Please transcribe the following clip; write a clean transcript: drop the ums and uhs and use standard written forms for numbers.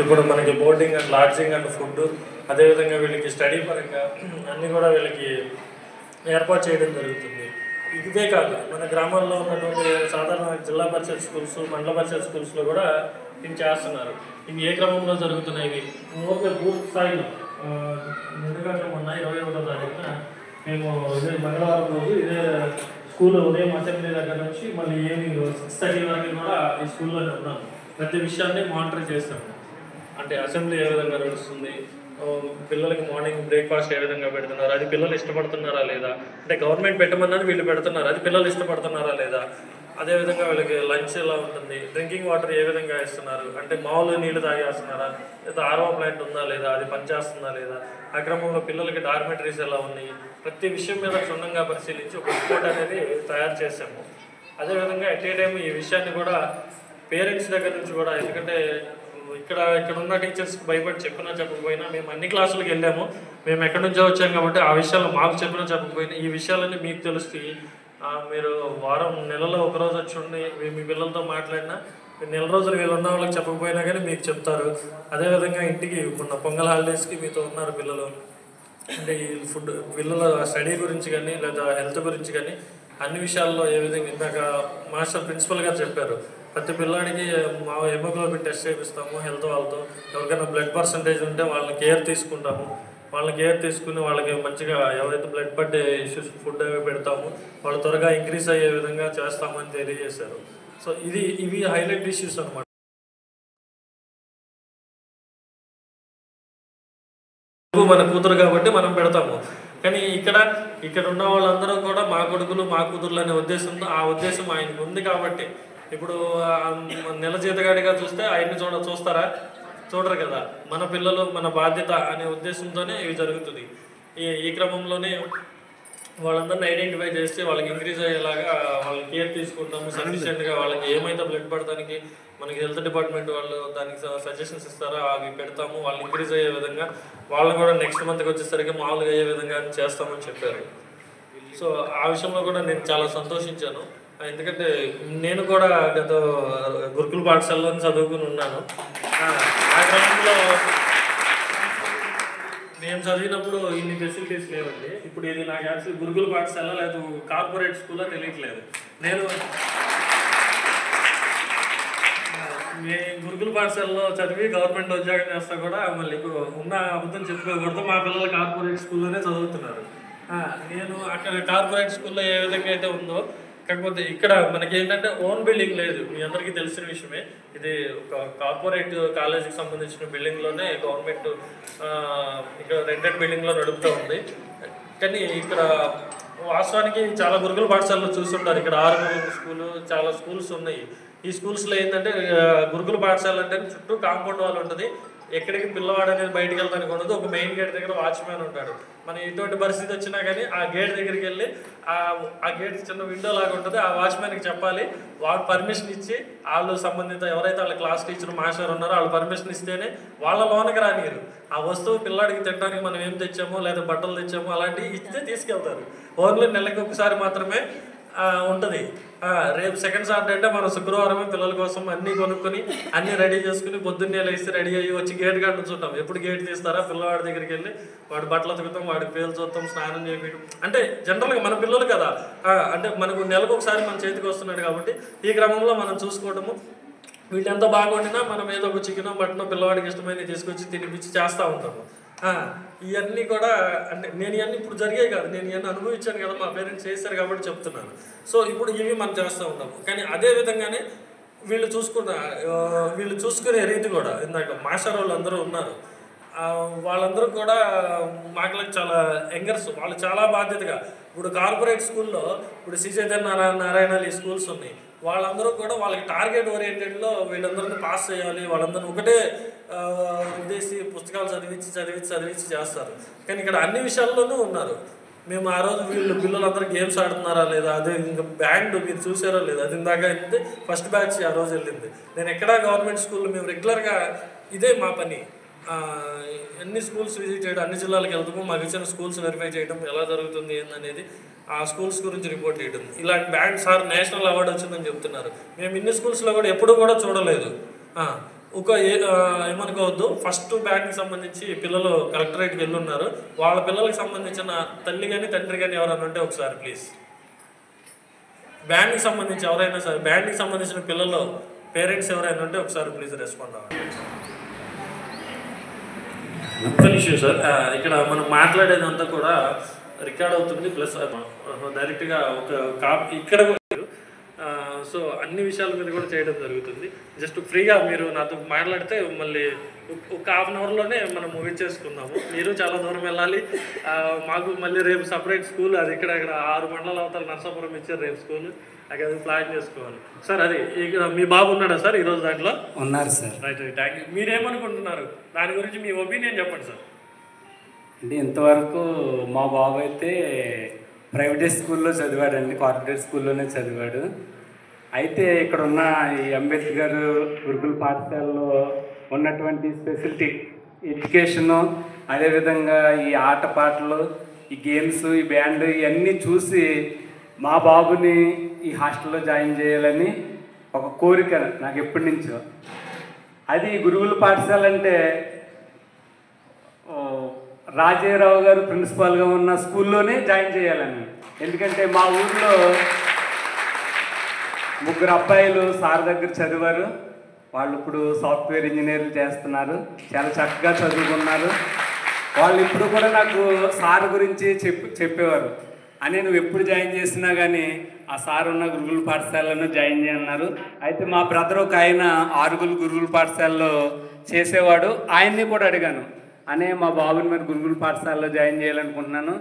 ఇప్పుడు మనకి boarding and lodging and food, అదేవిధంగా వీళ్ళకి స్టడీ పరంగా అన్నీ కూడా వీళ్ళకి ఏర్పాటు చేయడం జరుగుతుంది. ఇవే కాదు, మన గ్రామాల్లో ఉన్నటువంటి సాధారణ జిల్లా పరిషత్ స్కూల్స్, మండల పరిషత్ స్కూల్స్లో కూడా ఇవి చేస్తున్నారు. ఇవి ఏ క్రమంలో జరుగుతున్నాయి? ఇవి ఓకే పూర్తి స్థాయిలో ముందుగా మొన్న 21వ తారీఖున మేము ఇదే మంగళవారం రోజు ఇదే స్కూల్ ఉదయం అసెంబ్లీ దగ్గర నుంచి మళ్ళీ ఈవినింగ్ 6:30 వరకు కూడా ఈ స్కూల్లోనే ఉన్నాము. ప్రతి విషయాన్ని మానిటర్ చేస్తాము. అంటే అసెంబ్లీ ఏ విధంగా నడుస్తుంది, పిల్లలకి మార్నింగ్ బ్రేక్ఫాస్ట్ ఏ విధంగా పెడుతున్నారు, అది పిల్లలు ఇష్టపడుతున్నారా లేదా, అంటే గవర్నమెంట్ పెట్టమన్నది వీళ్ళు పెడుతున్నారు, అది పిల్లలు ఇష్టపడుతున్నారా లేదా, అదేవిధంగా వీళ్ళకి లంచ్ ఎలా ఉంటుంది, డ్రింకింగ్ వాటర్ ఏ విధంగా ఇస్తున్నారు, అంటే మామూలు నీళ్లు తాగేస్తున్నారా లేదా, ఆర్ఓ ప్లాంట్ ఉందా లేదా, అది పనిచేస్తుందా లేదా, ఆ క్రమంలో పిల్లలకి డార్మెటరీస్ ఎలా ఉన్నాయి, ప్రతి విషయం మీద క్షుణ్ణంగా పరిశీలించి ఒక రిపోర్ట్ అనేది తయారు చేసాము. అదేవిధంగా ఎట్ ఏ టైం ఈ విషయాన్ని కూడా పేరెంట్స్ దగ్గర నుంచి కూడా, ఎందుకంటే ఇక్కడ ఉన్న టీచర్స్కి భయపడి చెప్పినా చెప్పకపోయినా మేము అన్ని క్లాసులకు వెళ్ళాము, మేము ఎక్కడి నుంచో వచ్చాం కాబట్టి ఆ విషయాలు మాకు చెప్పినా చెప్పకపోయినా ఈ విషయాలన్నీ మీకు తెలుస్తాయి. మీరు నెలలో ఒకరోజు వచ్చి ఉండి మీ పిల్లలతో మాట్లాడినా, నెల రోజులు వీళ్ళు ఉన్న వాళ్ళకి చెప్పకపోయినా కానీ మీకు చెప్తారు. అదేవిధంగా ఇంటికి మొన్న పొంగల్ హాలిడేస్కి మీతో ఉన్నారు పిల్లలు, అంటే ఈ ఫుడ్ పిల్లల స్టడీ గురించి కానీ లేదా హెల్త్ గురించి కానీ అన్ని విషయాల్లో ఏ విధంగా ఇందాక మాస్టర్ ప్రిన్సిపల్ గారు చెప్పారు, ప్రతి పిల్లాడికి మా హెమోగ్లోబిన్ టెస్ట్ చేపిస్తాము, హెల్త్ వాళ్ళతో ఎవరికైనా బ్లడ్ పర్సంటేజ్ ఉంటే వాళ్ళని కేర్ తీసుకుంటాము, వాళ్ళని కేర్ తీసుకుని వాళ్ళకి మంచిగా ఎవరైతే బ్లడ్ పట్టే ఇష్యూస్ ఫుడ్ అవి పెడతాము, వాళ్ళు త్వరగా ఇంక్రీజ్ అయ్యే విధంగా చేస్తామని తెలియజేశారు. సో ఇవి హైలైట్ ఇష్యూస్ అనమాట. మన కూతురు కాబట్టి మనం పెడతాము, కానీ ఇక్కడ ఉన్న వాళ్ళందరూ కూడా మా కొడుకులు మా కూతుర్లు అనే ఉద్దేశంతో, ఆ ఉద్దేశం ఆయనకు ఉంది కాబట్టి ఇప్పుడు నెల జీతగాడిగా చూస్తే ఆయన్ని చూస్తారా? చూడరు కదా. మన పిల్లలు మన బాధ్యత అనే ఉద్దేశంతోనే ఇవి జరుగుతుంది. ఈ క్రమంలోనే వాళ్ళందరినీ ఐడెంటిఫై చేసి వాళ్ళకి ఇంక్రీజ్ అయ్యేలాగా వాళ్ళకి కేర్ తీసుకుంటాము సఫిషియెంట్గా. వాళ్ళకి ఏమైతే బ్లడ్ పడటానికి మనకి హెల్త్ డిపార్ట్మెంట్ వాళ్ళు దానికి సజెషన్స్ ఇస్తారో అవి పెడతాము. వాళ్ళు ఇంక్రీజ్ అయ్యే విధంగా వాళ్ళని కూడా నెక్స్ట్ మంత్కి వచ్చేసరికి మామూలుగా అయ్యే విధంగా చేస్తామని చెప్పారు. సో ఆ విషయంలో కూడా నేను చాలా సంతోషించాను. ఎందుకంటే నేను కూడా గత గురుకుల పాఠశాలలో చదువుకుని ఉన్నాను. ఆ క్రమంలో మేము చదివినప్పుడు ఇన్ని ఫెసిలిటీస్ లేవండి. ఇప్పుడు ఇది నాకు యాక్చువల్లీ గురుకుల పాఠశాల లేదు కార్పొరేట్ స్కూల్లో తెలియట్లేదు. నేను గురుకుల పాఠశాలలో చదివి గవర్నమెంట్ ఉద్యోగం చేస్తా కూడా మళ్ళీ ఉన్న అబద్ధం చెప్పుకోకూడదు, మా పిల్లలు కార్పొరేట్ స్కూల్లోనే చదువుతున్నారు. నేను అక్కడ కార్పొరేట్ స్కూల్లో ఏ విధంగా అయితే ఉందో, కాకపోతే ఇక్కడ మనకి ఏంటంటే ఓన్ బిల్డింగ్ లేదు. మీ అందరికీ తెలిసిన విషయమే. ఇది ఒక కార్పొరేట్ కాలేజీకి సంబంధించిన బిల్డింగ్లోనే గవర్నమెంట్ ఇక్కడ రెంటెడ్ బిల్డింగ్లో నడుపుతూ ఉంది. కానీ ఇక్కడ వాస్తవానికి చాలా గురుకుల పాఠశాలలో చూస్తుంటారు. ఇక్కడ 6 స్కూలు చాలా స్కూల్స్ ఉన్నాయి. ఈ స్కూల్స్లో ఏంటంటే గురుకుల పాఠశాల అంటే చుట్టూ కాంపౌండ్ వాల్ ఉంటుంది. ఎక్కడికి పిల్లవాడు అనేది బయటకు వెళ్తానికి ఉండదు. ఒక మెయిన్ గేట్ దగ్గర వాచ్మ్యాన్ ఉంటాడు. మనం ఎటువంటి పరిస్థితి వచ్చినా కానీ ఆ గేట్ దగ్గరికి వెళ్ళి ఆ గేట్ చిన్న విండో లాగా ఉంటుంది, ఆ వాచ్మ్యాన్కి చెప్పాలి. వాడు పర్మిషన్ ఇచ్చి వాళ్ళు సంబంధిత ఎవరైతే వాళ్ళ క్లాస్ టీచర్ మాస్టర్ ఉన్నారో వాళ్ళు పర్మిషన్ ఇస్తేనే వాళ్ళ లోనకి రానియరు. ఆ వస్తువు పిల్లాడికి తినడానికి మనం ఏం తెచ్చామో లేదా బట్టలు తెచ్చామో అలాంటివి ఇస్తే తీసుకెళ్తారు. ఓన్లీ నెలకి ఒకసారి మాత్రమే ఉంటుంది. రేపు సెకండ్ సాటర్డే అంటే మనం శుక్రవారమే పిల్లల కోసం అన్నీ కొనుక్కొని అన్నీ రెడీ చేసుకుని పొద్దున్నే లేస్తే రెడీ అయ్యి వచ్చి గేట్ కాడ నుంచుంటాం. ఎప్పుడు గేట్ తీస్తారా పిల్లవాడి దగ్గరికి వెళ్ళి వాడు బట్టలు ఉతుకుతాం, వాడికి పేలు చూస్తాం, స్నానం చేయడం. అంటే జనరల్గా మన పిల్లలు కదా, అంటే మనకు నెలకు ఒకసారి మన చేతికి వస్తున్నాడు కాబట్టి ఈ క్రమంలో మనం చూసుకోవడము. వీళ్ళు ఎంత బాగుండినా మనం ఏదో ఒక చికెనో మటనో పిల్లవాడికి ఇష్టమైనవి తీసుకొచ్చి తినిపించి చేస్తూ ఉంటాము. ఇవన్నీ కూడా అంటే నేను ఇవన్నీ ఇప్పుడు జరిగాయి కాదు, నేను ఇవన్నీ అనుభవించాను కదా, మా పేరెంట్స్ చేశారు కాబట్టి చెప్తున్నాను. సో ఇప్పుడు ఇవి మనం చేస్తూ ఉంటాము. కానీ అదే విధంగానే వీళ్ళు చూసుకునే రీతి కూడా ఇందాక మాస్టర్ వాళ్ళు అందరూ ఉన్నారు. వాళ్ళందరూ కూడా మాకు చాలా యంగర్స్, వాళ్ళు చాలా బాధ్యతగా. ఇప్పుడు కార్పొరేట్ స్కూల్లో ఇప్పుడు శ్రీ చైతన్య నారాయణ ఈ స్కూల్స్ ఉన్నాయి. వాళ్ళందరూ కూడా వాళ్ళకి టార్గెట్ ఓరియంటెడ్లో వీళ్ళందరినీ పాస్ చేయాలి, వాళ్ళందరినీ ఒకటే ఉద్దేశి పుస్తకాలు చదివించి చేస్తారు. కానీ ఇక్కడ అన్ని విషయాల్లోనూ ఉన్నారు. మేము ఆ రోజు పిల్లలందరూ గేమ్స్ ఆడుతున్నారా లేదా, అదే ఇంకా బ్యాండ్ మీరు చూసారో లేదా, అది ఇందాక అయితే ఫస్ట్ బ్యాచ్ ఆ రోజు వెళ్ళింది. నేను ఎక్కడా గవర్నమెంట్ స్కూల్లో మేము రెగ్యులర్గా ఇదే మా పని. అన్ని స్కూల్స్ విజిట్ చేయడం, అన్ని జిల్లాలకు వెళ్తాము, మాకు ఇచ్చిన స్కూల్స్ వెరిఫై చేయడం ఎలా జరుగుతుంది ఏందనేది, ఆ స్కూల్స్ గురించి రిపోర్ట్ చేయడం. ఇలాంటి బ్యాండ్ సార్ నేషనల్ అవార్డు వచ్చిందని చెప్తున్నారు. మేము ఇన్ని స్కూల్స్లో కూడా ఎప్పుడూ కూడా చూడలేదు. ఏమనుకోవద్దు, ఫస్ట్ బ్యాంక్కి సంబంధించి పిల్లలు కలెక్టరేట్కి వెళ్ళున్నారు. వాళ్ళ పిల్లలకి సంబంధించిన తల్లి కానీ తండ్రి కానీ ఎవరైనా ఉంటే ఒకసారి ప్లీజ్, బ్యాండ్కి సంబంధించి ఎవరైనా సరే, బ్యాండ్కి సంబంధించిన పిల్లలు పేరెంట్స్ ఎవరైనా ఉంటే ఒకసారి ప్లీజ్ రెస్పాండ్ అవ్వండి. ఒక్క నిమిషం సార్, ఇక్కడ మనం మాట్లాడేదంతా కూడా రికార్డ్ అవుతుంది, ప్లస్ డైరెక్ట్గా ఒక ఇక్కడ సో అన్ని విషయాల మీద కూడా చేయడం జరుగుతుంది. జస్ట్ ఫ్రీగా మీరు నాతో మాట్లాడితే మళ్ళీ ఒక హాఫ్ అన్ అవర్లోనే మనం ముగించేసుకుందాము. మీరు చాలా దూరం వెళ్ళాలి, మాకు మళ్ళీ రేపు సపరేట్ స్కూల్, అది ఇక్కడ 6 మండలాల అవతల నర్సాపురం ఇచ్చారు రేపు స్కూల్, అది ప్లాన్ చేసుకోవాలి సార్. అది ఇక్కడ మీ బాబు ఉన్నాడా సార్ ఈరోజు దాంట్లో? ఉన్నారు సార్. Right, thank you. మీరేమనుకుంటున్నారు దాని గురించి, మీ ఒపీనియన్ చెప్పండి సార్. అంటే ఇంతవరకు మా బాబు అయితే ప్రైవేట్ స్కూల్లో చదివాడండి, కార్పొరేట్ స్కూల్లోనే చదివాడు. అయితే ఇక్కడ ఉన్న ఈ అంబేద్కర్ గురుకుల పాఠశాలలో ఉన్నటువంటి స్పెషాలిటీ ఎడ్యుకేషను, అదేవిధంగా ఈ ఆటపాటలు, ఈ గేమ్స్, ఈ బ్యాండ్, ఇవన్నీ చూసి మా బాబుని ఈ హాస్టల్లో జాయిన్ చేయాలని ఒక కోరిక నాకు ఎప్పటి నుంచో. అది గురుకుల పాఠశాల అంటే రాజేరావు గారు ప్రిన్సిపాల్గా ఉన్న స్కూల్లోనే జాయిన్ చేయాలని. ఎందుకంటే మా ఊర్లో 3 అబ్బాయిలు సార్ దగ్గర చదివారు, వాళ్ళు ఇప్పుడు సాఫ్ట్వేర్ ఇంజనీర్లు చేస్తున్నారు, చాలా చక్కగా చదువుకున్నారు. వాళ్ళు ఇప్పుడు కూడా నాకు సార్ గురించి చెప్పేవారు. అని నువ్వు ఎప్పుడు జాయిన్ చేసినా కానీ ఆ సార్ ఉన్న గురుకుల పాఠశాలలో జాయిన్ చేయన్నారు. అయితే మా బ్రదర్ ఒక ఆయన ఆరుగురు గురుకుల పాఠశాలలో చేసేవాడు, ఆయన్ని కూడా అడిగాను, అనే మా బాబుని మరి గురుకుల పాఠశాలలో జాయిన్ చేయాలనుకుంటున్నాను.